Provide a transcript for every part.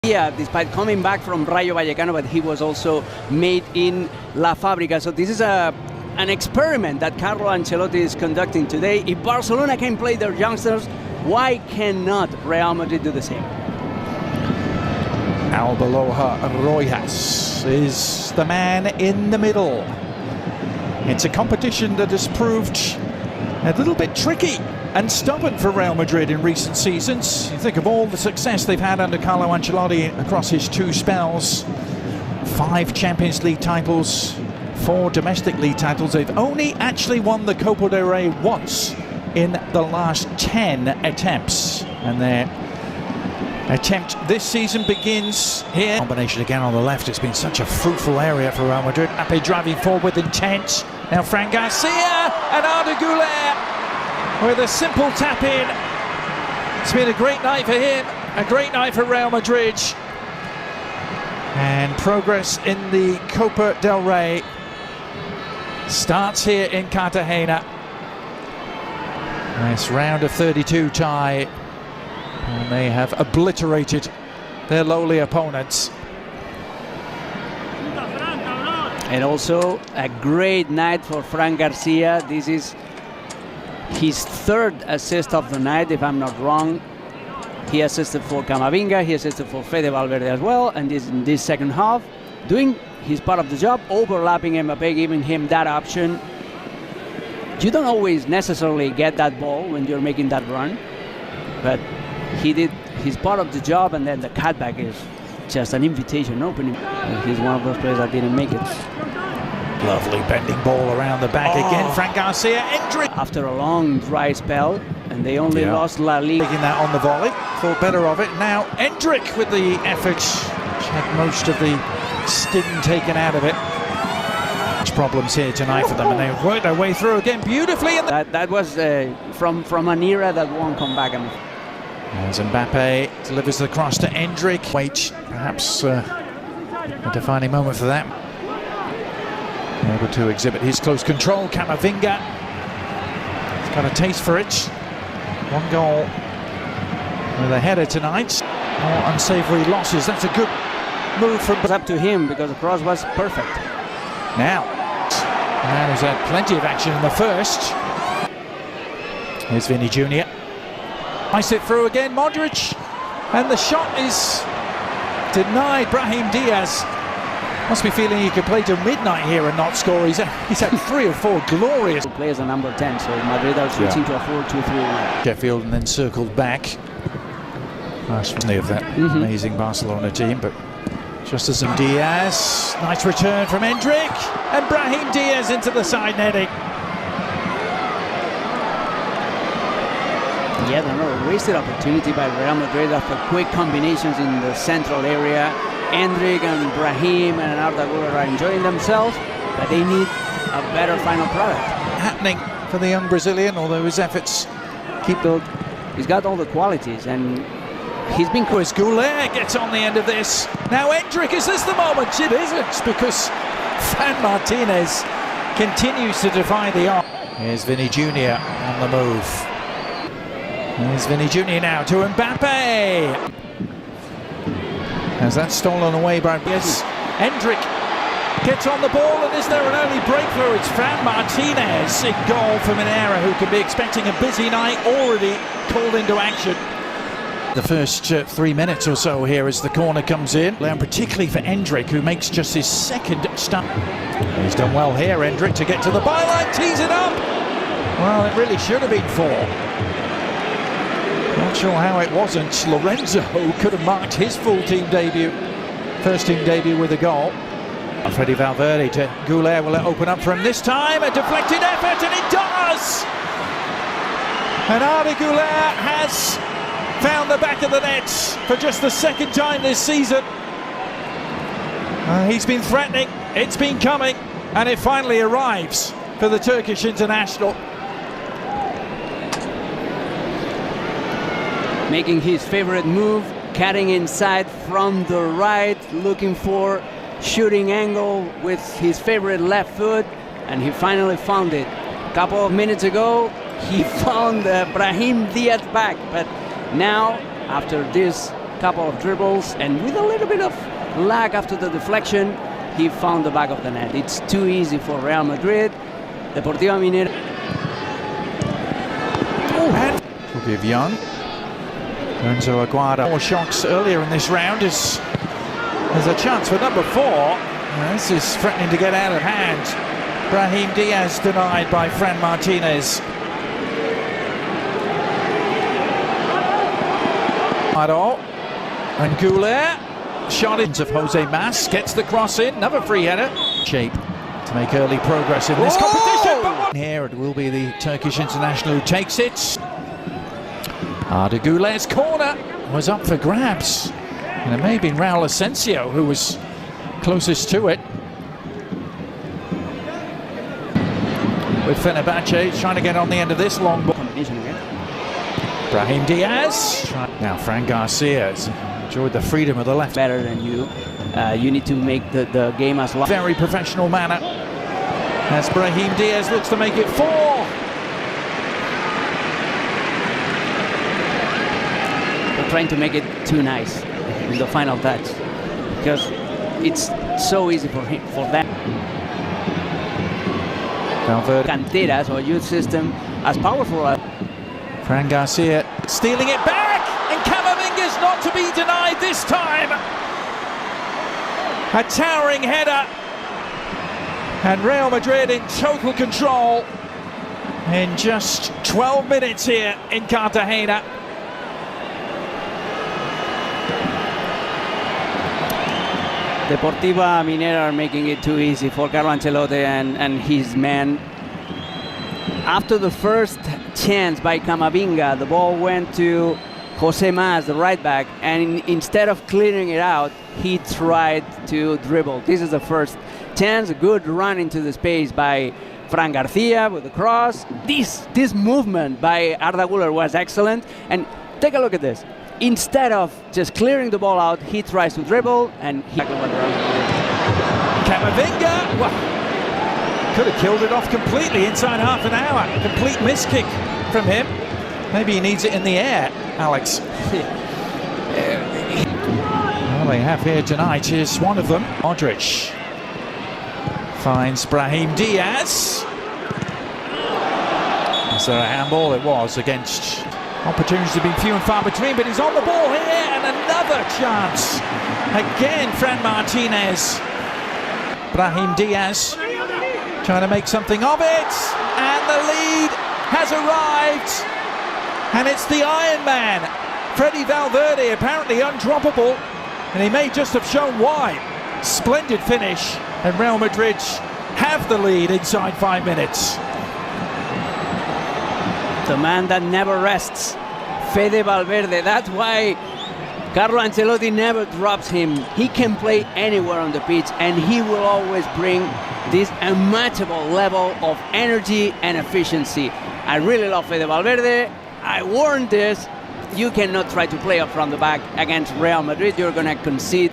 Yeah, despite coming back from Rayo Vallecano, but he was also made in La Fábrica. So this is an experiment that Carlo Ancelotti is conducting today. If Barcelona can play their youngsters, why cannot Real Madrid do the same? Albaloha Rojas is the man in the middle. It's a competition that has proved a little bit tricky and stubborn for Real Madrid in recent seasons. You think of all the success they've had under Carlo Ancelotti across his two spells. 5 Champions League titles, 4 domestic league titles. They've only actually won the Copa del Rey once in the last 10 attempts. And their attempt this season begins here. Combination again on the left. It's been such a fruitful area for Real Madrid. Mbappé driving forward with intent. Now Fran Garcia and Arda Güler with a simple tap in. It's been a great night for him, a great night for Real Madrid. And progress in the Copa del Rey starts here in Cartagena. Nice round of 32 tie. And they have obliterated their lowly opponents. And also a great night for Fran Garcia. This is his 3rd assist of the night, if I'm not wrong. He assisted for Camavinga, he assisted for Fede Valverde as well, and in this second half, doing his part of the job, overlapping Mbappé, giving him that option. You don't always necessarily get that ball when you're making that run, but he did his part of the job, and then the cutback is just an invitation opening. He's one of those players that didn't make it. Lovely bending ball around the back again. Fran Garcia entering after a long dry spell, and they only lost La Liga. Taking that on the volley, thought better of it. Now Endrick with the effort, had most of the sting taken out of it. Problems here tonight for them, and they worked their way through again beautifully. That was from an era that won't come back. As Mbappé delivers the cross to Endrick. Wait, perhaps a defining moment for that. Able to exhibit his close control. Camavinga, he's got a taste for it. 1 goal with a header tonight. More unsavoury losses. That's a good move from. It's up to him because the cross was perfect. Now, the man who's had plenty of action in the first. Here's Vinny Jr. Nice it through again, Modric, and the shot is denied. Brahim Diaz must be feeling he could play till midnight here and not score. He's had 3 or 4 glorious. Plays a number 10, so Madrid are switching to a 4-2-3-1. Sheffield and then circled back. Nice of that amazing Barcelona team, but just as Diaz, nice return from Endrick, and Brahim Diaz into the side netting. Yeah, another wasted opportunity by Real Madrid after quick combinations in the central area. Endrick and Brahim and Arda Güler are enjoying themselves, but they need a better final product. Happening for the young Brazilian, although his efforts keep building. He's got all the qualities, and he's been quick. Güler gets on the end of this. Now Endrick, is this the moment? It isn't, because Fran Martinez continues to defy the odds. Here's Vinny Jr. on the move. Here's Vinny Jr. now to Mbappé. As that's stolen away by Endrick gets on the ball, and is there an early breakthrough? It's Fran Martinez in goal from an error, who could be expecting a busy night, already called into action. The first 3 minutes or so here as the corner comes in, and particularly for Endrick, who makes just his 2nd start. He's done well here, Endrick, to get to the byline, tees it up. Well, it really should have been 4. Not sure how it wasn't. Lorenzo could have marked his full team debut, first team debut with a goal. Fede Valverde to Güler. Will it open up for him this time? A deflected effort, and it does! And Arda Güler has found the back of the net for just the 2nd time this season. He's been threatening, it's been coming, and it finally arrives for the Turkish international. Making his favorite move, cutting inside from the right, looking for shooting angle with his favorite left foot, and he finally found it. A couple of minutes ago, he found Brahim Diaz back, but now, after this couple of dribbles, and with a little bit of lag after the deflection, he found the back of the net. It's too easy for Real Madrid. Deportiva Minera. And will give Young. Lorenzo Aguado. More shocks earlier in this round as there's a chance for number 4. This is threatening to get out of hand. Brahim Diaz denied by Fran Martinez. And Goulet. Shot of Jose Mas gets the cross in. Another free header. Shape to make early progress in this competition. But here it will be the Turkish international who takes it. Arda Goulet's corner was up for grabs. And it may have been Raul Asensio who was closest to it. With Fenerbahce trying to get on the end of this long ball. Brahim Diaz. Now Fran Garcia's enjoyed the freedom of the left. Better than you. You need to make the game as long. Very professional manner. As Brahim Diaz looks to make it 4. They're trying to make it too nice in the final touch, because it's so easy for him, for that. Canteras or youth system as powerful as Fran Garcia stealing it back, and Camavinga's not to be denied this time. A towering header, and Real Madrid in total control in just 12 minutes here in Cartagena. Deportiva Minera are making it too easy for Carlo Ancelotti and his men. After the first chance by Camavinga, the ball went to Jose Mas, the right back, and instead of clearing it out, he tried to dribble. This is the first chance, a good run into the space by Fran Garcia with the cross. This movement by Arda Güler was excellent, and take a look at this. Instead of just clearing the ball out, he tries to dribble, and he... Camavinga! Well, could have killed it off completely inside half an hour. Complete miss kick from him. Maybe he needs it in the air, Alex. Well, they have here tonight is one of them. Modric finds Brahim Diaz. Is there a handball? It was against... Opportunities have been few and far between, but he's on the ball here, and another chance. Again, Fran Martinez. Brahim Diaz trying to make something of it, and the lead has arrived. And it's the Iron Man, Freddy Valverde, apparently undroppable, and he may just have shown why. Splendid finish, and Real Madrid have the lead inside 5 minutes. The man that never rests, Fede Valverde. That's why Carlo Ancelotti never drops him. He can play anywhere on the pitch, and he will always bring this unmatchable level of energy and efficiency. I really love Fede Valverde. I warned this. You cannot try to play up from the back against Real Madrid. You're going to concede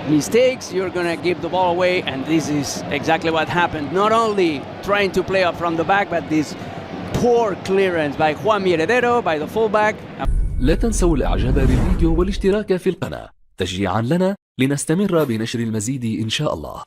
mistakes, you're going to give the ball away, and this is exactly what happened. Not only trying to play up from the back, but this poor clearance by Juan Miredero, by the fullback. لا تنسوا الاعجاب بالفيديو والاشتراك في القناة تشجيعا لنا لنستمر بنشر المزيد إن شاء الله.